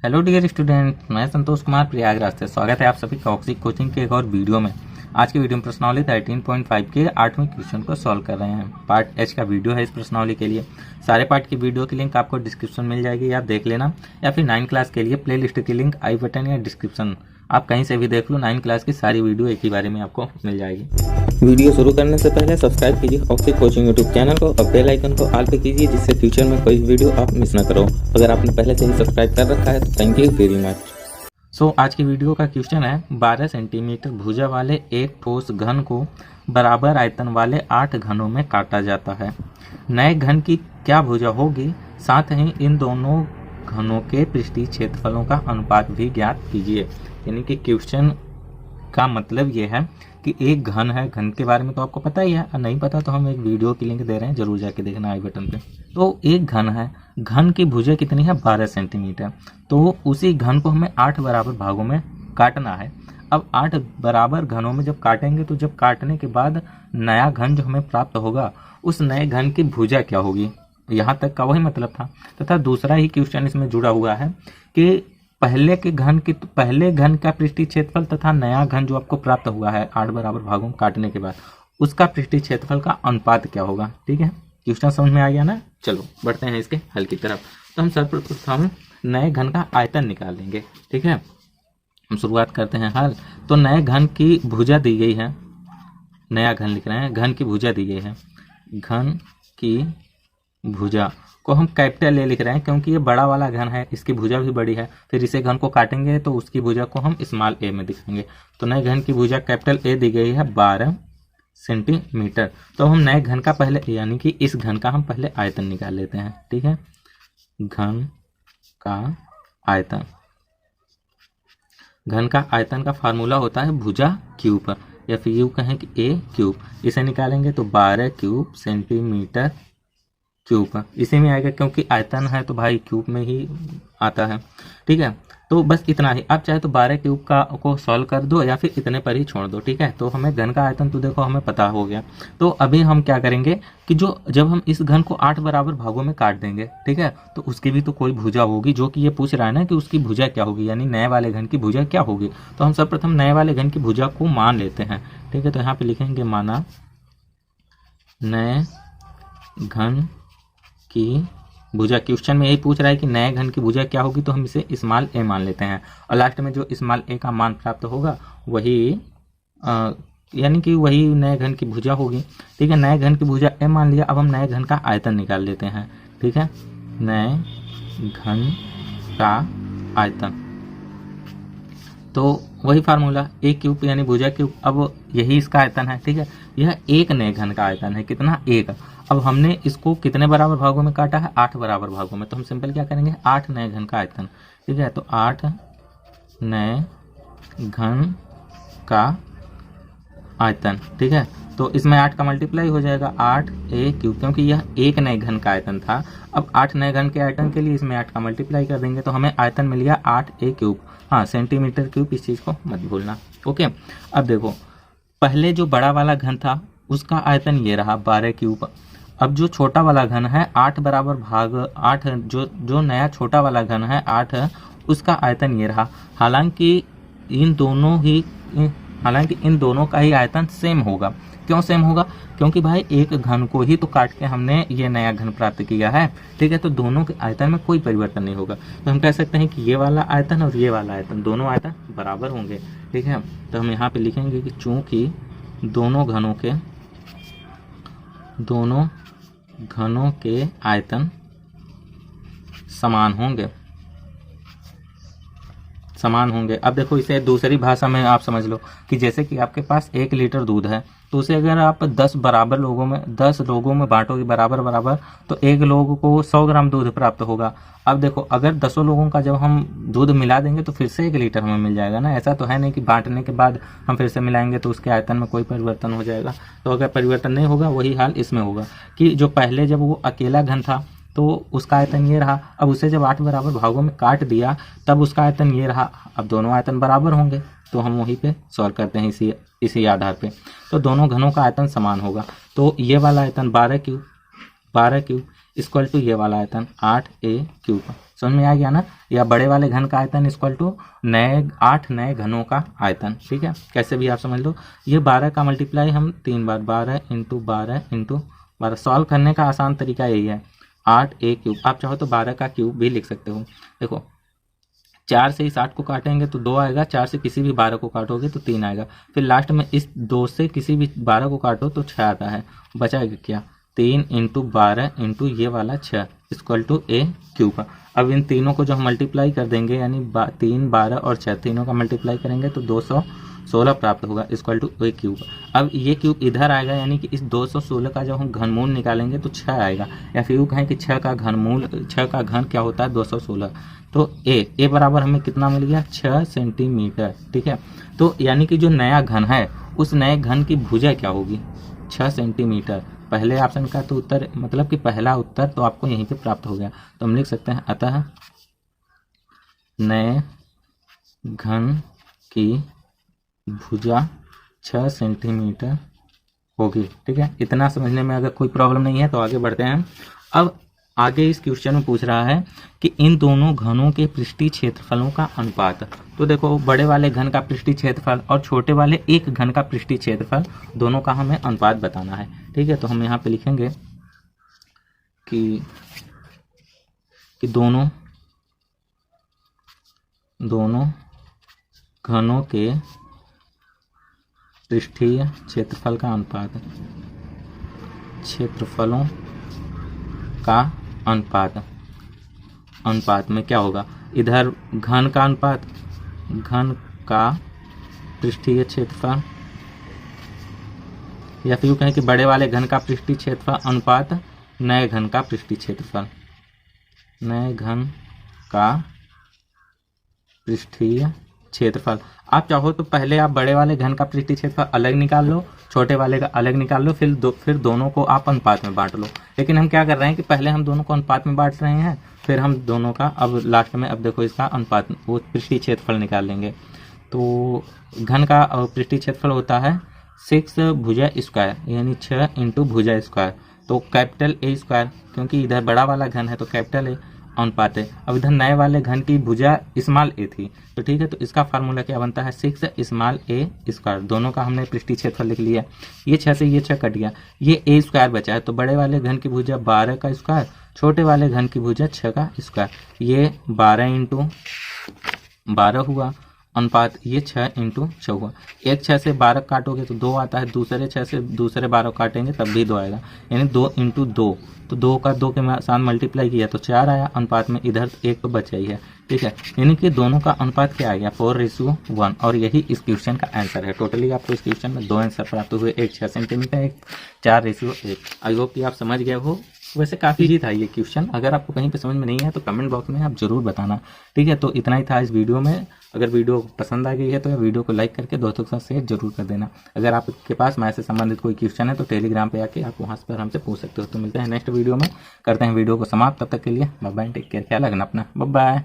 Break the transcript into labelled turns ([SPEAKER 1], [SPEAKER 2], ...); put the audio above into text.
[SPEAKER 1] Hello dear student, मैं संतोष कुमार प्रयागराज से स्वागत है आप सभी का ऑक्सी कोचिंग के एक और वीडियो में। आज की वीडियो में प्रश्नावली 13.5 के 8वें क्वेश्चन को सॉल्व कर रहे हैं। पार्ट एच का वीडियो है इस प्रश्नावली के लिए। सारे पार्ट की वीडियो की लिंक आपको डिस्क्रिप्शन मिल जाएगी, आप देख लेना, या फिर 9 क्लास के लिए प्ले लिस्ट की लिंक आई बटन या डिस्क्रिप्शन, आप कहीं से भी देख लो। 9 क्लास की सारी वीडियो एक ही बारे में आपको मिल जाएगी। वीडियो शुरू करने से पहले सब्सक्राइब कीजिए ऑक्सी कोचिंग यूट्यूब चैनल को और बेल आइकन को ऑल पे कीजिए, जिससे फ्यूचर में कोई वीडियो आप मिस ना करो। अगर आपने पहले से ही सब्सक्राइब कर रखा है तो थैंक यू वेरी मच। आज की वीडियो का क्वेश्चन है 12 सेंटीमीटर भुजा वाले एक ठोस घन को बराबर आयतन वाले 8 घनों में काटा जाता है। नए घन की क्या भुजा होगी, साथ ही इन दोनों घनों के पृष्ठीय क्षेत्रफलों का अनुपात भी ज्ञात कीजिए। यानी कि क्वेश्चन का मतलब ये है कि एक घन है, घन के बारे में तो आपको पता ही है, और नहीं पता तो हम एक वीडियो की लिंक दे रहे हैं, जरूर जाके देखना आई बटन पे। तो एक घन है, घन की भुजा कितनी है 12 सेंटीमीटर, तो उसी घन को हमें 8 बराबर भागों में काटना है। अब 8 बराबर घनों में जब काटेंगे तो जब काटने के बाद नया घन जो हमें प्राप्त होगा उस नए घन की भुजा क्या होगी, यहाँ तक का वही मतलब था। तथा दूसरा ही क्वेश्चन इसमें जुड़ा हुआ है कि पहले घन का पृष्ठीय क्षेत्रफल तथा नया घन जो आपको प्राप्त हुआ है 8 बराबर भागों में काटने के बाद उसका पृष्ठीय क्षेत्रफल का अनुपात क्या होगा। ठीक है, क्वेश्चन समझ में आ गया ना। चलो बढ़ते हैं इसके हल की तरफ। तो हम सर्वप्रथम नए घन का आयतन निकाल लेंगे। ठीक है, हम शुरुआत करते हैं हल। तो नए घन की भुजा दी गई है, नया घन लिख रहे हैं, घन की भुजा दी गई है। घन की भुजा को हम कैपिटल ए लिख रहे हैं क्योंकि ये बड़ा वाला घन है, इसकी भुजा भी बड़ी है। फिर इसे घन को काटेंगे तो उसकी भुजा को हम स्मॉल ए में दिखाएंगे। तो नए घन की भुजा कैपिटल ए दी गई है 12 सेंटीमीटर। तो हम नए घन का पहले, यानी कि इस घन का हम पहले आयतन निकाल लेते हैं। ठीक है, घन का आयतन, घन का आयतन का फार्मूला होता है भुजा क्यूब, या फिर यूँ कहें कि ए क्यूब। इसे निकालेंगे तो 12 क्यूब सेंटीमीटर क्यूब इसी में आएगा, क्योंकि आयतन है तो भाई क्यूब में ही आता है। ठीक है, तो बस इतना ही। आप चाहे तो 12 क्यूब को सॉल्व कर दो या फिर इतने पर ही छोड़ दो। ठीक है, तो हमें घन का आयतन तो देखो हमें पता हो गया। तो अभी हम क्या करेंगे कि जब हम इस घन को 8 बराबर भागों में काट देंगे, ठीक है, तो उसकी भी तो कोई भुजा होगी, जो कि ये पूछ रहा है ना कि उसकी भुजा क्या होगी, यानी नए वाले घन की भुजा क्या होगी। तो हम सर्वप्रथम नए वाले घन की भुजा को मान लेते हैं। ठीक है, तो यहाँ पे लिखेंगे माना नए घन की भुजा। क्वेश्चन में यही पूछ रहा है कि नए घन की भुजा क्या होगी, तो हम इसे स्मॉल ए मान लेते हैं, और लास्ट में जो स्मॉल ए का मान प्राप्त होगा वही यानी कि वही नए घन की भुजा होगी। ठीक है, नए घन की भुजा ए मान लिया। अब हम नए घन का आयतन निकाल लेते हैं। ठीक है, नए घन का आयतन, तो वही फार्मूला ए क्यूब यानी भुजा क्यूब। अब यही इसका आयतन है। ठीक है, यह एक नए घन का आयतन है, कितना, एक। अब हमने इसको कितने बराबर भागों में काटा है, 8 बराबर भागों में, तो हम सिंपल क्या करेंगे 8 नए घन का आयतन। ठीक है, तो 8 नए घन का आयतन। ठीक है, तो इसमें 8 का मल्टीप्लाई हो जाएगा 8 ए क्यूब, क्योंकि यह एक नए घन का आयतन था। अब 8 नए घन के आयतन के लिए इसमें 8 का मल्टीप्लाई कर देंगे तो हमें आयतन मिल गया 8 ए क्यूब। हाँ, सेंटीमीटर क्यूब, इस चीज़ को मत भूलना। ओके, अब देखो पहले जो बड़ा वाला घन था उसका आयतन ये रहा 12 क्यूब। अब जो छोटा वाला घन है 8 बराबर भाग 8, जो नया छोटा वाला घन है 8, उसका आयतन ये रहा। हालांकि इन दोनों का ही आयतन सेम होगा। क्यों सेम होगा, क्योंकि भाई एक घन को ही तो काट के हमने ये नया घन प्राप्त किया है। ठीक है, तो दोनों के आयतन में कोई परिवर्तन नहीं होगा। तो हम कह सकते हैं कि ये वाला आयतन और ये वाला आयतन, दोनों आयतन बराबर होंगे। ठीक है, तो हम यहाँ पे लिखेंगे कि चूंकि दोनों घनों के आयतन समान होंगे। अब देखो इसे दूसरी भाषा में आप समझ लो कि जैसे कि आपके पास 1 लीटर दूध है, तो उसे अगर आप 10 लोगों में बांटोगे बराबर, तो एक लोग को 100 ग्राम दूध प्राप्त होगा। अब देखो अगर 10 लोगों का जब हम दूध मिला देंगे तो फिर से 1 लीटर हमें मिल जाएगा ना। ऐसा तो है नहीं कि बांटने के बाद हम फिर से मिलाएंगे तो उसके आयतन में कोई परिवर्तन हो जाएगा। तो अगर परिवर्तन नहीं होगा वही हाल इसमें होगा कि जो पहले जब वो अकेला घन था तो उसका आयतन ये रहा। अब उसे जब 8 बराबर भागों में काट दिया तब उसका आयतन ये रहा। अब दोनों आयतन बराबर होंगे, तो हम वहीं पे सॉल्व करते हैं इसी आधार पे। तो दोनों घनों का आयतन समान होगा। तो ये वाला आयतन 12 क्यूब इक्वल टू ये वाला आयतन 8 ए क्यूब। समझ में आ गया ना। या बड़े वाले घन का आयतन इक्वल टू 8 नए घनों का आयतन, ठीक है, कैसे भी आप समझ लो। ये 12 का मल्टीप्लाई हम 3 बार 12 इंटू 12 इंटू 12, सॉल्व करने का आसान तरीका यही है, 8a क्यूब, आप चाहो तो 12 का क्यूब भी लिख सकते हो। देखो 4 से इस 8 को काटेंगे तो 2 आएगा, 4 से किसी भी 12 को काटोगे तो 3 आएगा, फिर लास्ट में इस 2 से किसी भी 12 को काटो तो 6 आता है, बचाएगा क्या, 3 इंटू 12 इंटू ये वाला 6 इक्वल टू a क्यूब। अब इन तीनों को जो हम मल्टीप्लाई कर देंगे, यानी 3, 12 और 6 तीनों का मल्टीप्लाई करेंगे तो 216 प्राप्त होगा इक्वल टू a क्यूब। अब ये क्यूब इधर आएगा, यानी कि इस 216 का जब हम घनमूल निकालेंगे तो 6 आएगा, या फिर यूँ कहें कि 6 का घन क्या होता है 216, तो a बराबर हमें कितना मिल गया 6 सेंटीमीटर, ठीक है। तो यानी कि जो नया घन है उस नए घन की भुजा क्या होगी 6 सेंटीमीटर। पहले ऑप्शन का तो उत्तर, मतलब कि पहला उत्तर तो आपको यहीं पे प्राप्त हो गया, तो हम लिख सकते हैं अतः नए घन की भुजा 6 सेंटीमीटर होगी, ठीक है। इतना समझने में अगर कोई प्रॉब्लम नहीं है तो आगे बढ़ते हैं। अब आगे इस क्वेश्चन में पूछ रहा है कि इन दोनों घनों के पृष्ठीय क्षेत्रफलों का अनुपात। तो देखो बड़े वाले घन का पृष्ठीय क्षेत्रफल और छोटे वाले एक घन का पृष्ठीय क्षेत्रफल, दोनों का हमें अनुपात बताना है, ठीक है। तो हम यहाँ पे लिखेंगे कि दोनों घनों के पृष्ठीय क्षेत्रफल का अनुपात, क्षेत्रफलों का अनुपात में क्या होगा, इधर घन का अनुपात, घन का पृष्ठीय क्षेत्रफल, या फिर यूँ कहें कि बड़े वाले घन का पृष्ठीय क्षेत्रफल अनुपात नए घन का पृष्ठीय क्षेत्रफल, नए घन का पृष्ठीय क्षेत्रफल। आप चाहो तो पहले आप बड़े वाले घन का पृष्ठीय क्षेत्रफल अलग निकाल लो, छोटे वाले का अलग निकाल लो, फिर दोनों को आप अनुपात में बांट लो। लेकिन हम क्या कर रहे हैं कि पहले हम दोनों को अनुपात में बांट रहे हैं, फिर हम दोनों का अब लास्ट में, अब देखो इसका अनुपात, वो पृष्ठीय क्षेत्रफल निकाल लेंगे। तो घन का पृष्ठीय क्षेत्रफल होता है 6 भुजा स्क्वायर, यानी 6 इंटू भुजा स्क्वायर, तो कैपिटल A स्क्वायर, क्योंकि इधर बड़ा वाला घन है तो कैपिटल A अनुपात है। अब इधर नए वाले घन की भुजा स्मॉल a थी, तो ठीक है, तो इसका फार्मूला क्या बनता है 6 स्मॉल a स्क्वायर। दोनों का हमने पृष्ठीय क्षेत्रफल लिख लिया, ये 6 से ये 6 कट गया, ये a स्क्वायर बचा है, तो बड़े वाले घन की भुजा 12 का स्क्वायर, छोटे वाले घन की भुजा 6 का स्क्वायर, ये 12 इंटू 12 हुआ, अनुपात ये 6 इंटू 6 हुआ। एक 6 से 12 काटोगे तो 2 आता है, दूसरे 6 से दूसरे 12 काटेंगे तब भी 2 आएगा, यानी 2 इंटू 2, तो 2 का 2 के साथ मल्टीप्लाई किया तो 4 आया, अनुपात में इधर 1 तो बचा ही है, ठीक है। यानी कि दोनों का अनुपात क्या आ गया 4:1, और यही इस क्वेश्चन का आंसर है। टोटली आपको इस क्वेश्चन में 2 आंसर प्राप्त हुए, एक 6 सेंटीमीटर, एक 4:1। आई होप कि आप समझ गए हो। वैसे काफ़ी ही था ये क्वेश्चन, अगर आपको कहीं पे समझ में नहीं है तो कमेंट बॉक्स में आप जरूर बताना, ठीक है। तो इतना ही था इस वीडियो में। अगर वीडियो पसंद आ गई है तो वीडियो को लाइक करके दोस्तों के साथ शेयर जरूर कर देना। अगर आपके पास मैथ से संबंधित कोई क्वेश्चन है तो टेलीग्राम पे आके आप वहाँ पर हमसे पूछ सकते हो। तो मिलते हैं नेक्स्ट वीडियो में, करते हैं वीडियो को समाप्त, तब तक के लिए बाय बाय, टेक केयर, ख्याल रखना अपना, बाय बाय।